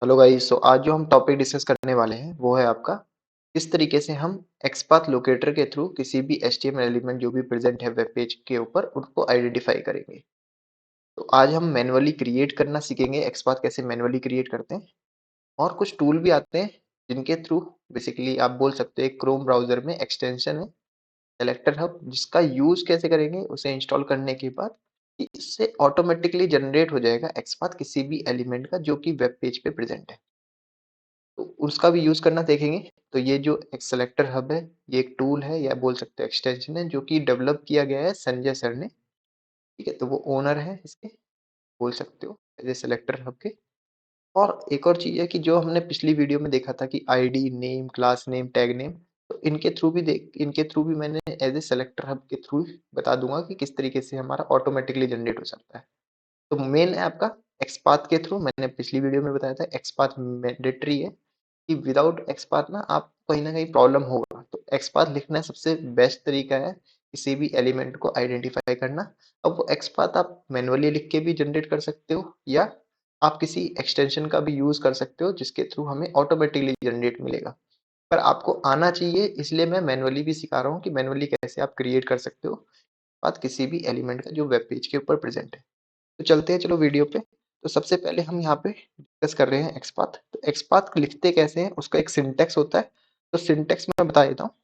Hello guys. आज जो हम टॉपिक डिस्कस करने वाले हैं वो है आपका किस तरीके से हम एक्सपाथ लोकेटर के थ्रू किसी भी एचटीएमएल एलिमेंट जो भी प्रेजेंट है वेब पेज के ऊपर उनको आइडेंटिफाई करेंगे। तो आज हम मैन्युअली क्रिएट करना सीखेंगे, एक्सपाथ कैसे मैन्युअली क्रिएट करते हैं। और कुछ टूल भी आते हैं जिनके थ्रू बेसिकली आप बोल सकते हो एक क्रोम ब्राउजर में एक्सटेंशन है सेलेक्टर हब, जिसका यूज कैसे करेंगे उसे इंस्टॉल करने के बाद कि इससे ऑटोमेटिकली जनरेट हो जाएगा एक्सपाथ किसी भी एलिमेंट का जो कि वेब पेज पे प्रेजेंट है। तो उसका भी यूज़ करना देखेंगे। तो ये जो एक सेलेक्टर हब है, ये एक टूल है या बोल सकते हो एक्सटेंशन है जो कि डेवलप किया गया है संजय सर ने। ठीक है, तो वो ओनर है इसके, बोल सकते हो एज ए सेलेक्टर हब के। और एक और चीज़ है कि जो हमने पिछली वीडियो में देखा था कि ID, name, class name, tag name, तो इनके थ्रू भी मैंने एज ए सेलेक्टर हब के थ्रू बता दूंगा कि किस तरीके से हमारा ऑटोमेटिकली जनरेट हो सकता है। तो मेन है आपका एक्सपाथ के थ्रू, मैंने पिछली वीडियो में बताया था एक्सपाथ मैंडेटरी है कि विदाउट एक्सपाथ ना आप कहीं ना कहीं प्रॉब्लम होगा। तो एक्सपाथ लिखना सबसे बेस्ट तरीका है किसी भी एलिमेंट को आइडेंटिफाई करना। अब वो एक्सपाथ आप मैनुअली लिख के भी जनरेट कर सकते हो या आप किसी एक्सटेंशन का भी यूज कर सकते हो जिसके थ्रू हमें ऑटोमेटिकली जनरेट मिलेगा। पर आपको आना चाहिए, इसलिए मैं मैनुअली भी सिखा रहा हूँ कि मैनुअली कैसे आप क्रिएट कर सकते हो बात किसी भी एलिमेंट का जो वेब पेज के ऊपर प्रेजेंट है। तो चलते हैं चलो वीडियो पे। तो सबसे पहले हम यहाँ पे डिस्कस कर रहे हैं एक्सपाथ। तो एक्सपाथ लिखते कैसे हैं उसका एक सिंटेक्स होता है। तो सिंटेक्स मैं बता देता हूँ।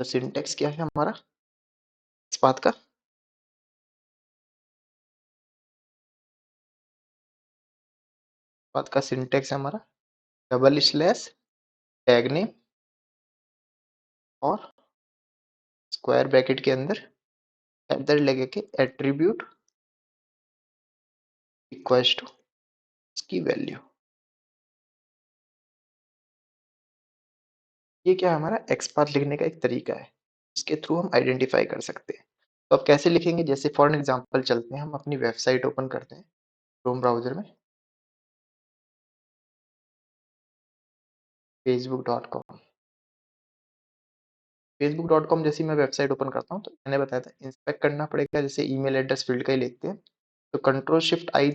तो सिंटेक्स क्या है हमारा एक्सपाथ का। एक्सपाथ का सिंटेक्स है हमारा डबल स्लैश टैग नेम और स्क्वायर ब्रैकेट के अंदर एट द लगे के एट्रीब्यूट इक्वल्स टू इसकी वैल्यू। ये क्या है हमारा एक्सपाथ लिखने का एक तरीका है, इसके थ्रू हम आइडेंटिफाई कर सकते हैं। तो अब कैसे लिखेंगे, जैसे फॉर एग्जांपल चलते हैं, हम अपनी वेबसाइट ओपन करते हैं क्रोम ब्राउजर में facebook.com। facebook.com जैसी मैं वेबसाइट ओपन करता हूँ तो मैंने बताया था इंस्पेक्ट करना पड़ेगा, जैसे ईमेल एड्रेस फील्ड का ही लिखते हैं। तो कंट्रोल शिफ्ट आई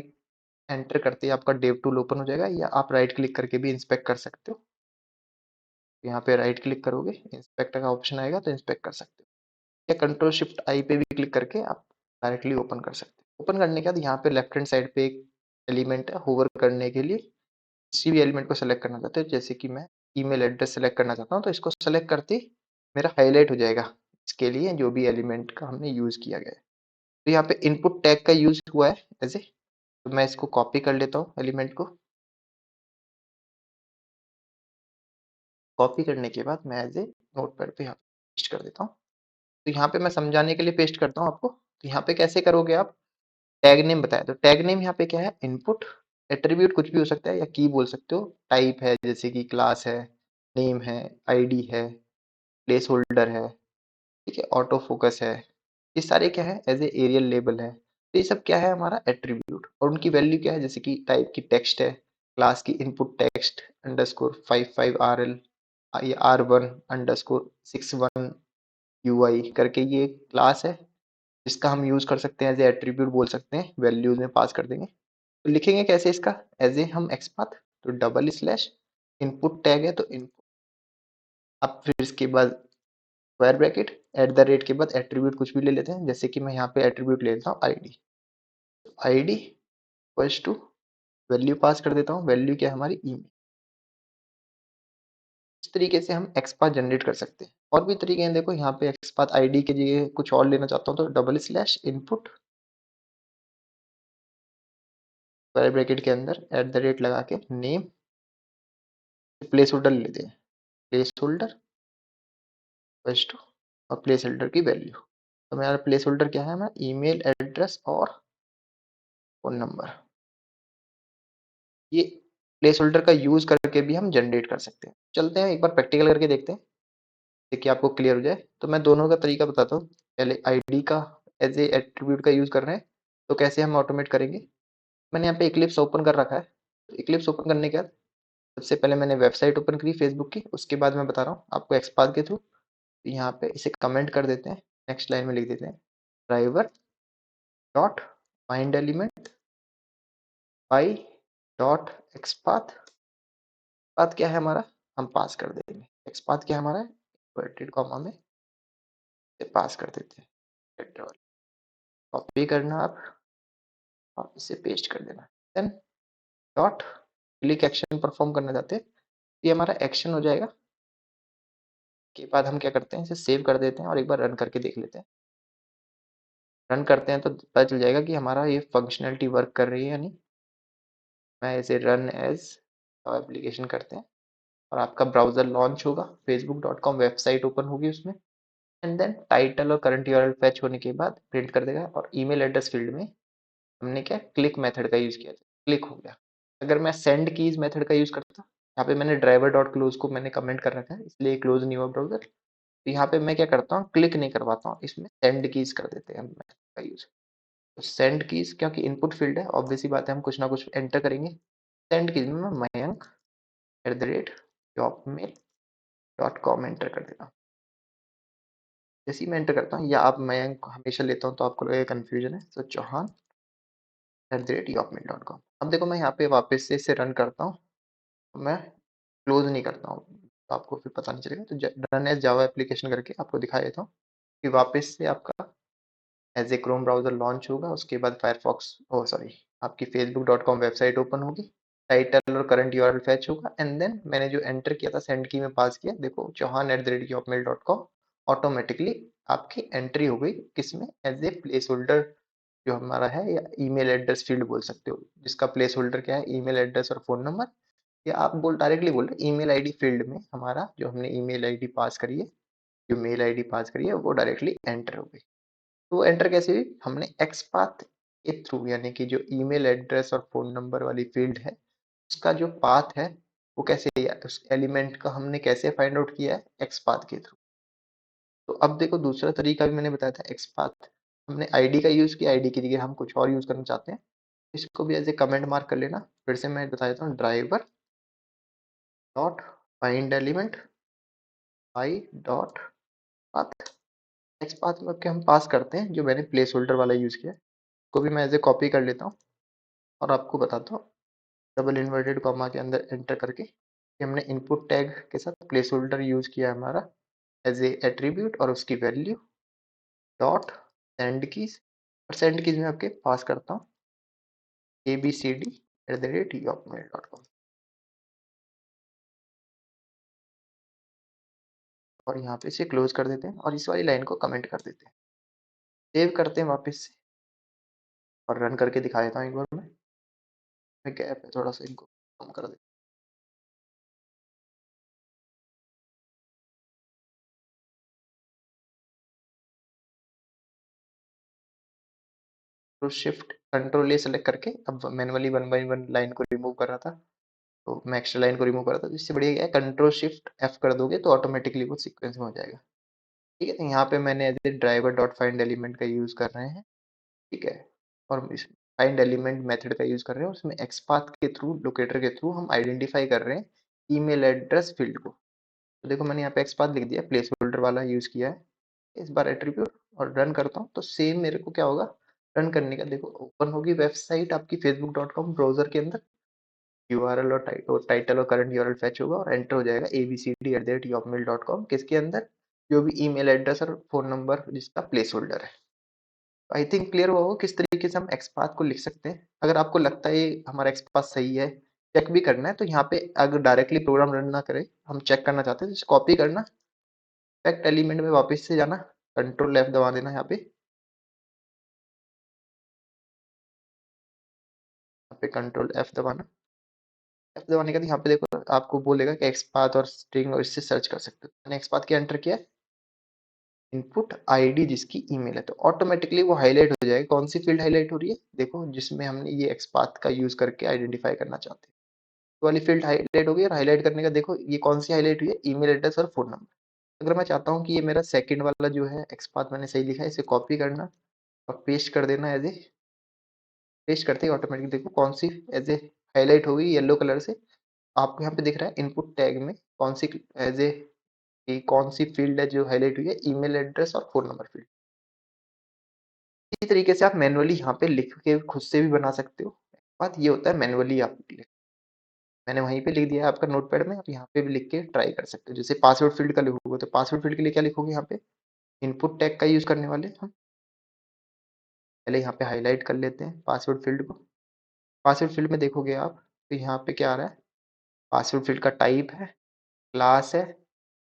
एंटर करते ही आपका डेव टूल ओपन हो जाएगा, या आप राइट क्लिक करके भी इंस्पेक्ट कर सकते हो। यहाँ पे राइट क्लिक करोगे इंस्पेक्टर का ऑप्शन आएगा तो इंस्पेक्ट कर सकते हो, या कंट्रोल शिफ्ट आई पे भी क्लिक करके आप डायरेक्टली ओपन कर सकते हो। ओपन करने के बाद यहाँ पे लेफ्ट हैंड साइड पे एक एलिमेंट है होवर करने के लिए, किसी भी एलिमेंट को सेलेक्ट करना चाहते हो, जैसे कि मैं ईमेल एड्रेस सेलेक्ट करना चाहता हूँ तो इसको सेलेक्ट करते ही मेरा हाईलाइट हो जाएगा इसके लिए जो भी एलिमेंट का हमने यूज किया गया है। तो यहाँ पे इनपुट टैग का यूज हुआ है ऐसे। तो मैं इसको कॉपी कर लेता हूँ एलिमेंट को। कॉपी करने के बाद मैं एज ए नोटपैड पे यहाँ पेस्ट कर देता हूँ। तो यहाँ पे मैं समझाने के लिए पेस्ट करता हूँ आपको। तो यहाँ पे कैसे करोगे आप, टैग नेम बताया तो टैग नेम यहाँ पे क्या है, इनपुट एट्रीब्यूट कुछ भी हो सकता है या की बोल सकते हो, टाइप है जैसे कि क्लास है, नेम है, आईडी है, प्लेस होल्डर है, ठीक है, ऑटो फोकस है। ये सारे क्या है एज ए एरियल लेबल है। तो ये सब क्या है हमारा एट्रीब्यूट, और उनकी वैल्यू क्या है, जैसे कि टाइप की टेक्स्ट है, क्लास की इनपुट टेक्स्ट अंडरस्कोर 55RL, ये R1_61 UI करके ये क्लास है जिसका हम यूज कर सकते हैं एज ए एट्रीब्यूट बोल सकते हैं, वैल्यूज में पास कर देंगे। तो लिखेंगे कैसे इसका, एज ए हम एक्सपाथ, तो डबल स्लैश इनपुट टैग है तो इनपुट, अब फिर इसके बाद square bracket eight the rate के बाद एट्रीब्यूट कुछ भी ले लेते हैं, जैसे कि मैं यहाँ पे एट्रीब्यूट ले लेता हूँ ID. ID equals to value pass कर देता हूँ, वैल्यू क्या है हमारी ईमेल। इस तरीके से हम एक्सपाथ जनरेट कर सकते हैं। और भी तरीके हैं, देखो यहाँ पे एक्सपाथ आईडी के जगह कुछ और लेना चाहता हूँ तो double slash input square bracket के अंदर एट द रेट लगा के नेम, प्लेस होल्डर ले लेते हैं, प्लेस होल्डर इक्वल्स टू और प्लेस होल्डर की वैल्यू। तो मेरा प्लेस होल्डर क्या है, हमारा ईमेल एड्रेस और फोन नंबर। ये प्लेस होल्डर का यूज करके भी हम जनरेट कर सकते हैं। चलते हैं एक बार प्रैक्टिकल करके देखते हैं ताकि आपको क्लियर हो जाए। तो मैं दोनों का तरीका बताता हूँ। पहले आईडी का एज ए एट्रीब्यूट का यूज कर रहे हैं तो कैसे हम ऑटोमेट करेंगे। मैंने यहाँ पे इक्लिप्स ओपन कर रखा है। तो इक्लिप्स ओपन करने के बाद सबसे पहले मैंने वेबसाइट ओपन करी फेसबुक की, उसके बाद मैं बता रहा हूँ आपको एक्सपाथ के थ्रू। यहाँ पे इसे कमेंट कर देते हैं, नेक्स्ट लाइन में लिख देते हैं driver dot find element Pie dot XPath. Path क्या है हमारा, हम पास कर देंगे। एक्सपाथ क्या है हमारा, इन्वर्टेड कॉमा में पास कर देते हैं। कॉपी करना आप और इसे पेस्ट कर देना। Then dot click action perform करना चाहते हैं, ये हमारा एक्शन हो जाएगा। के बाद हम क्या करते हैं, इसे सेव कर देते हैं और एक बार रन करके देख लेते हैं। रन करते हैं तो पता चल जाएगा कि हमारा ये फंक्शनैलिटी वर्क कर रही है या नहीं। मैं इसे रन एज एप्लीकेशन करते हैं और आपका ब्राउजर लॉन्च होगा, facebook.com वेबसाइट ओपन होगी उसमें। एंड देन टाइटल और करंट यूआरएल फैच होने के बाद प्रिंट कर देगा। और ईमेल एड्रेस फील्ड में हमने क्या क्लिक मेथड का यूज किया था, क्लिक हो गया। अगर मैं सेंड कीज मेथड का यूज करता, यहाँ पे मैंने ड्राइवर डॉट क्लोज को मैंने कमेंट कर रखा है इसलिए क्लोज नहीं हुआ ब्राउजर। तो यहाँ पे मैं क्या करता हूँ, क्लिक नहीं करवाता हूँ, इसमें सेंड कीज कर देते हैं हम method का यूज। तो सेंड कीज क्योंकि इनपुट फील्ड है, ऑब्वियस सी बात है हम कुछ ना कुछ एंटर करेंगे। सेंड कीज में मैं मयंक @jobmail.com एंटर कर देता हूँ। जैसे ही मैं एंटर करता हूँ, या आप मयंक हमेशा लेता हूँ तो आपको लगेगा कन्फ्यूजन है, तो चौहान @jobmail.com। अब देखो मैं यहाँ पे वापस से इसे रन करता हूँ, तो मैं क्लोज नहीं करता हूँ, तो आपको फिर पता नहीं चलेगा। तो रन एज जावा एप्लीकेशन करके आपको दिखा देता हूँ कि वापस से आपका as a Chrome browser launch होगा। उसके बाद फायरफॉक्स ओ सॉरी आपकी facebook.com वेबसाइट ओपन होगी, टाइटल और करंट यूआरएल फैच होगा। एंड देन मैंने जो एंटर किया था सेंड की में पास किया, देखो chauhan@jobmail.com ऑटोमेटिकली आपकी एंट्री हो गई, किसमें, एज ए प्लेस होल्डर जो हमारा है, या ईमेल एड्रेस फील्ड बोल सकते हो, जिसका प्लेस होल्डर क्या है, ईमेल एड्रेस और फोन नंबर। या आप डायरेक्टली बोल रहे ईमेल आईडी फील्ड में हमारा जो हमने ईमेल आईडी पास करी है, जो मेल आईडी पास करी है वो डायरेक्टली एंटर हो गई। तो एंटर कैसे हुई, हमने एक्सपाथ के थ्रू, यानी कि जो ईमेल एड्रेस और फोन नंबर वाली फील्ड है उसका जो पाथ है वो कैसे लिया, उस एलिमेंट का हमने कैसे फाइंड आउट किया है, एक्सपाथ के थ्रू। तो अब देखो दूसरा तरीका भी मैंने बताया था एक्सपाथ, हमने आईडी का यूज किया, आईडी की जगह हम कुछ और यूज करना चाहते हैं, इसको भी एज ए कमेंट मार्क कर लेना। फिर से मैं बता देता हूँ, driver dot find element I dot path. Next path में के हम पास करते हैं जो मैंने प्लेस होल्डर वाला यूज किया है, को भी मैं एज ए कॉपी कर लेता हूँ और आपको बताता हूँ डबल इन्वर्टेड कॉमा के अंदर एंटर करके कि हमने इनपुट टैग के साथ प्लेस होल्डर यूज किया है हमारा एज ए एट्रीब्यूट, और उसकी वैल्यू डॉट सेंड कीज। और सेंड कीज में आपके पास करता हूँ abcd@yahoo.com और यहाँ पे इसे क्लोज कर देते हैं और इस वाली लाइन को कमेंट कर देते हैं। सेव करते हैं वापस से और रन करके दिखा देता हूँ एक बार मैं गैप है थोड़ा सा, इनको कम कर देता हूँ। शिफ्ट कंट्रोल ए सेलेक्ट करके अब मैनुअली 1 बाय 1 लाइन को रिमूव कर रहा था, तो मैं एक्स्ट्रा लाइन को रिमूव कर रहा था, तो इससे बढ़िया क्या है, कंट्रोल शिफ्ट एफ कर दोगे तो ऑटोमेटिकली वो सीक्वेंस में हो जाएगा। ठीक है, तो यहाँ पे मैंने as a driver dot find element का यूज कर रहे हैं। ठीक है, और इस फाइंड एलिमेंट मेथड का यूज कर रहे हैं, उसमें एक्सपाथ के थ्रू, लोकेटर के थ्रू हम आइडेंटिफाई कर रहे हैं ईमेल एड्रेस फील्ड को। तो देखो मैंने यहाँ पे एक्सपाथ लिख दिया, प्लेस होल्डर वाला यूज किया है, इस बार एट्रीब्यूट और रन करता हूँ तो सेम मेरे को क्या होगा, रन करने का देखो ओपन होगी वेबसाइट आपकी facebook.com ब्राउजर के अंदर, यूआरएल और टाइटल और करंट यूआरएल फैच होगा और एंटर हो जाएगा abcd@yahoo.com किसके अंदर, जो भी ईमेल एड्रेस और फोन नंबर जिसका प्लेस होल्डर है। आई थिंक क्लियर हुआ होगा किस तरीके से हम एक्सपाथ को लिख सकते हैं। अगर आपको लगता है ये हमारा एक्सपाथ सही है, चेक भी करना है, तो यहाँ पे अगर डायरेक्टली प्रोग्राम रन ना करे, हम चेक करना चाहते हैं, तो कॉपी करना, फैक्ट एलिमेंट में वापस से जाना, कंट्रोल एफ दबा देना, यहाँ पे कंट्रोल एफ दबाना। एफ दबाने के बाद यहाँ पे देखो आपको बोलेगा कि एक्सपाथ और स्ट्रिंग और इससे सर्च कर सकते हो। मैंने एक्सपाथ क्या एंटर किया, इनपुट आईडी जिसकी ईमेल है, तो ऑटोमेटिकली वो हाईलाइट हो जाएगा। कौन सी फील्ड हाईलाइट हो रही है, देखो जिसमें हमने ये एक्सपाथ का यूज करके आइडेंटिफाई करना चाहते हैं, तो वाली फील्ड हाईलाइट हो गई। और हाईलाइट करने का देखो ये कौन सी हाईलाइट हुई है, ईमेल एड्रेस और फोन नंबर। अगर मैं चाहता हूँ कि ये मेरा सेकंड वाला जो है एक्सपाथ मैंने सही लिखा है, इसे कॉपी करना और पेस्ट कर देना एज ए, पेस्ट करते ही ऑटोमेटिक देखो कौन सी एज ए हाईलाइट हो गई येलो कलर से। आपको यहाँ पे दिख रहा है इनपुट टैग में कौन सी एज ए, कौन सी फील्ड है जो हाईलाइट हुई है, ईमेल एड्रेस और फोन नंबर फील्ड। इसी तरीके से आप मैनुअली यहाँ पे लिख के खुद से भी बना सकते हो। बात ये होता है मैनुअली आप लिख, मैंने वहीं पे लिख दिया है आपका नोटपैड में, आप यहाँ पे भी लिख के ट्राई कर सकते हो। जैसे पासवर्ड फील्ड का लिखोगे तो पासवर्ड फील्ड के लिए क्या लिखोगे, यहाँ पे इनपुट टैग का यूज करने वाले हम पहले यहाँ पे हाईलाइट कर लेते हैं पासवर्ड फील्ड को। पासवर्ड फील्ड में देखोगे आप तो यहाँ पे क्या आ रहा है, पासवर्ड फील्ड का टाइप है, क्लास है,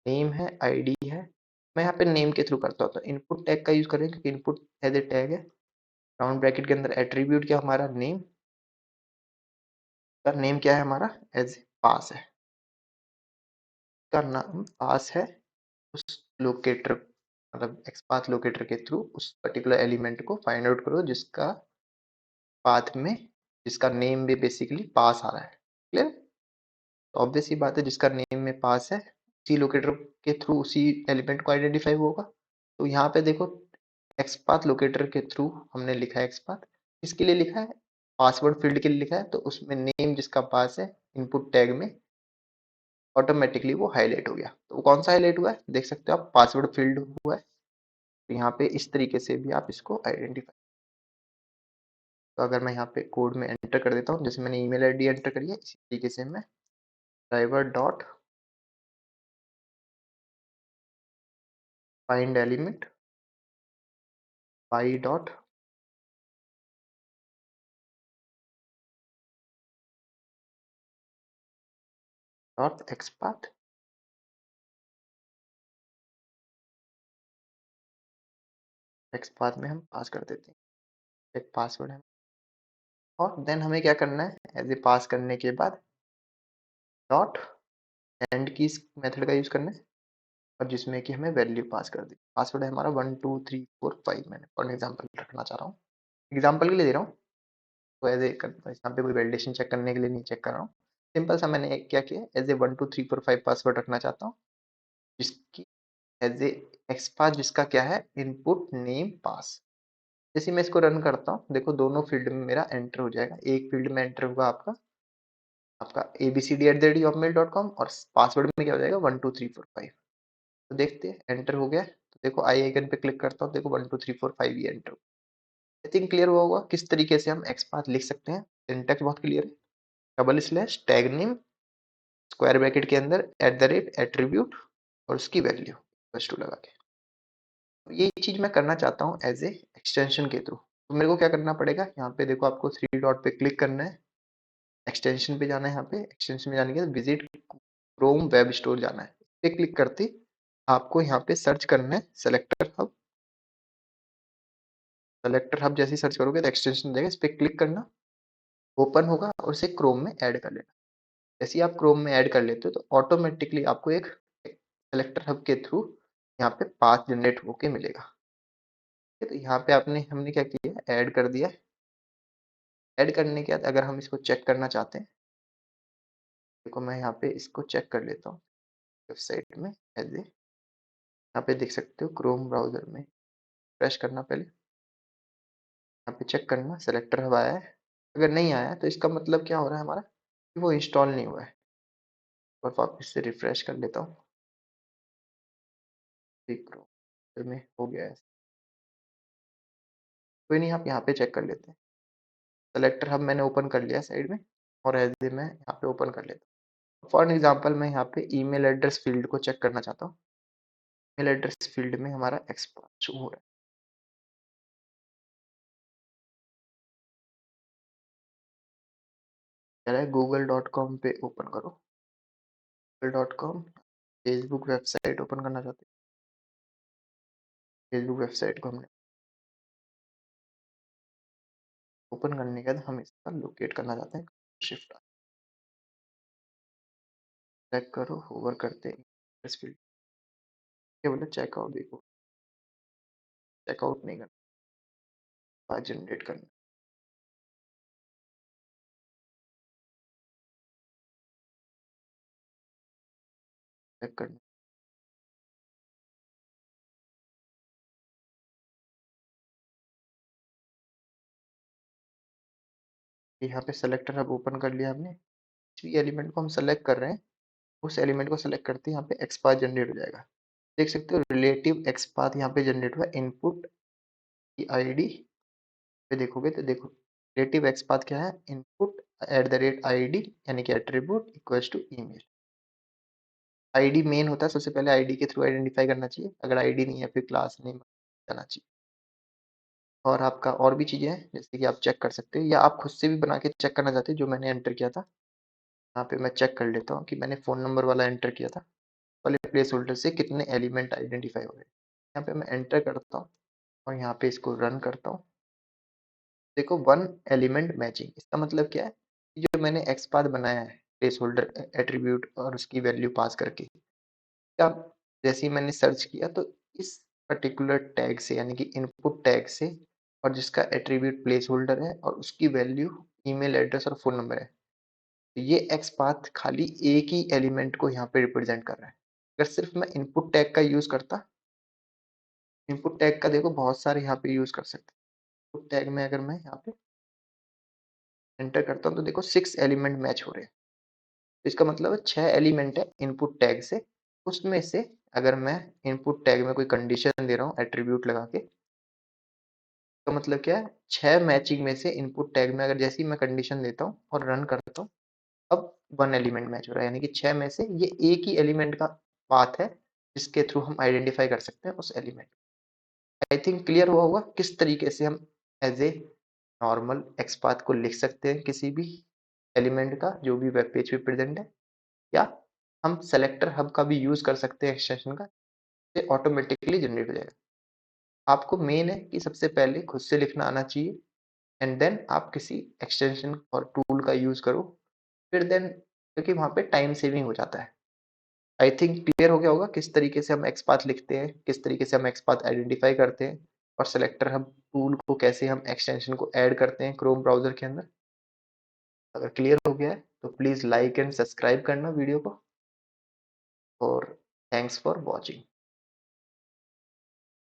नेम है, आईडी है। मैं यहाँ पे नेम के थ्रू करता हूँ, तो इनपुट टैग का यूज करें क्योंकि इनपुट एज ए टैग है। राउंड ब्रैकेट के अंदर एट्रीब्यूट क्या हमारा नेम, का नेम क्या है हमारा एज पास है, का नाम पास है उस लोकेटर, मतलब एक्सपाथ लोकेटर के थ्रू उस पर्टिकुलर एलिमेंट को फाइंड आउट करो जिसका पाथ में, जिसका नेम भी बेसिकली पास आ रहा है। क्लियर? तो ऑब्वियस सी बात है जिसका नेम में पास है उसी लोकेटर के थ्रू उसी एलिमेंट को आइडेंटिफाई होगा। तो यहाँ पे देखो एक्सपाथ लोकेटर के थ्रू हमने लिखा है एक्सपाथ, किसके लिए लिखा है, पासवर्ड फील्ड के लिए लिखा है, तो उसमें नेम जिसका पास है इनपुट टैग में ऑटोमेटिकली वो हाईलाइट हो गया। तो वो कौन सा हाईलाइट हुआ है देख सकते हो आप, पासवर्ड फील्ड हुआ है। तो यहाँ पे इस तरीके से भी आप इसको आइडेंटिफाई, तो अगर मैं यहाँ पे कोड में एंटर कर देता हूँ, जैसे मैंने ईमेल आईडी एंटर करी है इसी तरीके से मैं driver dot find element Pie dot dot XPath XPath में हम पास कर देते हैं एक पासवर्ड है। और देन हमें क्या करना है, एज ए पास करने के बाद डॉट एंड की मेथड का यूज करना है, और जिसमें कि हमें वैल्यू पास कर दी। पासवर्ड है हमारा 1 2 3 4 5, मैंने फॉर एग्जाम्पल रखना चाह रहा हूँ, एग्जाम्पल के लिए दे रहा हूँ। तो एज ए यहाँ पे कोई वैलिडेशन चेक करने के लिए नहीं चेक कर रहा हूँ, सिंपल सा मैंने क्या किया, एज ए 1 2 3 4 5 पासवर्ड रखना चाहता हूँ, जिसकी एज ए एक्सपाथ जिसका क्या है इनपुट नेम पास। जैसे मैं इसको रन करता हूँ देखो दोनों फील्ड में मेरा एंटर हो जाएगा, एक फील्ड में एंटर होगा आपका आपका abcd@hotmail.com और पासवर्ड में क्या हो जाएगा 1 2 3 4 5। तो देखते हैं एंटर हो गया, तो देखो आई आइकन पे क्लिक करता हूँ, देखो 1 2 3 4 5 ये एंटर। आई थिंक क्लियर हुआ होगा किस तरीके से हम एक्सपाथ लिख सकते हैं, सिंटैक्स बहुत क्लियर है। Double slash tag name square bracket के अंदर एट्रीब्यूट और उसकी वैल्यू प्लस 2 लगा के, तो ये चीज मैं करना चाहता हूँ एज ए एक्सटेंशन के थ्रू। तो मेरे को क्या करना पड़ेगा, यहाँ पे देखो आपको 3 डॉट पे क्लिक करना है, एक्सटेंशन पे जाना है, यहाँ पे एक्सटेंशन में जाने के बाद विजिट क्रोम वेब स्टोर जाना है, इस पे क्लिक करते आपको यहाँ पे सर्च करना है सेलेक्टर हब। सेलेक्टर हब जैसे ही सर्च करोगे तो एक्सटेंशन देगा, इस पे क्लिक करना, ओपन होगा और इसे क्रोम में ऐड कर लेना। जैसे ही आप क्रोम में ऐड कर लेते हो तो ऑटोमेटिकली आपको एक सेलेक्टर हब के थ्रू यहाँ पे पाथ जनरेट होके मिलेगा। ठीक है, तो यहाँ पे आपने हमने क्या किया, ऐड कर दिया। ऐड करने के बाद अगर हम इसको चेक करना चाहते हैं, देखो मैं यहाँ पे इसको चेक कर लेता हूँ वेबसाइट में एज ए, यहाँ पे देख सकते हो क्रोम ब्राउजर में फ्रेश करना, पहले यहाँ पे चेक करना सेलेक्टर हब आया है, अगर नहीं आया तो इसका मतलब क्या हो रहा है हमारा कि वो इंस्टॉल नहीं हुआ है। और वापस से रिफ्रेश कर लेता हूँ, क्रोम में हो गया है, कोई नहीं, आप यहाँ पे चेक कर लेते हैं। सेलेक्टर हब मैंने ओपन कर लिया साइड में, और एज ए मैं यहाँ पे ओपन कर लेता हूँ। फॉर एग्जांपल मैं यहाँ पे ईमेल एड्रेस फील्ड को चेक करना चाहता हूँ, ईमेल एड्रेस फील्ड में हमारा एक्सपाथ शो हो रहा है, google.com पे ओपन करो, google.com, फेसबुक वेबसाइट ओपन करना चाहते हैं, फेसबुक वेबसाइट को हमने ओपन करने के बाद हम इसका लोकेट करना चाहते हैं, शिफ्ट चेक करो होवर करते हैं एड्रेस फील्ड के, बोले चेकआउट, देखो चेकआउट नहीं करना, पाथ जनरेट करना, चेक करना। यहाँ पे सेलेक्टर अब ओपन कर लिया हमने, जिस भी एलिमेंट को हम सेलेक्ट कर रहे हैं उस एलिमेंट को सेलेक्ट करते हैं, यहाँ पे एक्सपाथ जनरेट हो जाएगा। देख सकते हो रिलेटिव एक्सपाथ यहाँ पे जनरेट हुआ, इनपुट की आईडी पे देखोगे तो देखो क्रिएटिव एक्सपाथ क्या है? Input at the rate ID यानी कि attribute equals to email. ID main होता है, सबसे पहले आईडी के थ्रू आइडेंटिफाई करना चाहिए। अगर आईडी नहीं है फिर क्लास नेम जाना चाहिए। और आपका और भी चीज़ें हैं जैसे कि आप चेक कर सकते हो या आप खुद से भी बना के चेक करना चाहते हो, जो मैंने एंटर किया था। यहाँ पे मैं चेक कर लेता हूँ कि मैंने फ़ोन नंबर वाला एंटर किया था, वाले प्लेस होल्डर से कितने एलिमेंट आइडेंटिफाई हो गए। यहाँ पे मैं एंटर करता हूँ और यहाँ पे इसको रन करता हूँ। देखो 1 एलिमेंट मैचिंग, इसका मतलब क्या है कि जो मैंने एक्सपाथ बनाया है प्लेस होल्डर एट्रीब्यूट और उसकी वैल्यू पास करके, क्या जैसे ही मैंने सर्च किया तो इस पर्टिकुलर टैग से यानी कि इनपुट टैग से और जिसका एट्रीब्यूट प्लेस होल्डर है और उसकी वैल्यू ईमेल एड्रेस और फ़ोन नंबर है, तो ये एक्सपाथ खाली एक ही एलिमेंट को यहाँ पे रिप्रेजेंट कर रहा है। अगर सिर्फ मैं इनपुट टैग का यूज़ करता, इनपुट टैग का देखो बहुत सारे यहाँ पे यूज़ कर सकते हैं। इनपुट टैग में अगर मैं यहाँ पे एंटर करता हूँ तो देखो 6 एलिमेंट मैच हो रहे हैं। तो इसका मतलब है 6 एलिमेंट है इनपुट टैग से, उसमें से अगर मैं इनपुट टैग में कोई कंडीशन दे रहा हूँ एट्रीब्यूट लगा के, तो मतलब क्या है 6 मैचिंग में से इनपुट टैग में अगर जैसे ही मैं कंडीशन देता हूँ और रन करता हूँ, अब 1 एलिमेंट मैच हो रहा है, यानी कि 6 में से ये एक ही एलिमेंट का पाथ है जिसके थ्रू हम आइडेंटिफाई कर सकते हैं उस एलिमेंट। आई थिंक क्लियर हुआ होगा किस तरीके से हम एज ए नॉर्मल एक्सपाथ को लिख सकते हैं किसी भी एलिमेंट का जो भी वेब पेज पे प्रेजेंट है, या हम सेलेक्टर हब का भी यूज कर सकते हैं एक्सटेंशन का, ये ऑटोमेटिकली जनरेट हो जाएगा। आपको मेन है कि सबसे पहले खुद से लिखना आना चाहिए एंड देन आप किसी एक्सटेंशन और टूल का यूज करो, फिर देन क्योंकि वहाँ पे टाइम सेविंग हो जाता है। आई थिंक क्लियर हो गया होगा किस तरीके से हम एक्सपाथ लिखते हैं, किस तरीके से हम एक्सपाथ आइडेंटिफाई करते हैं और सेलेक्टर हब टूल को कैसे हम एक्सटेंशन को ऐड करते हैं क्रोम ब्राउज़र के अंदर। अगर क्लियर हो गया है तो प्लीज़ लाइक एंड सब्सक्राइब करना वीडियो को, और थैंक्स फॉर वॉचिंग।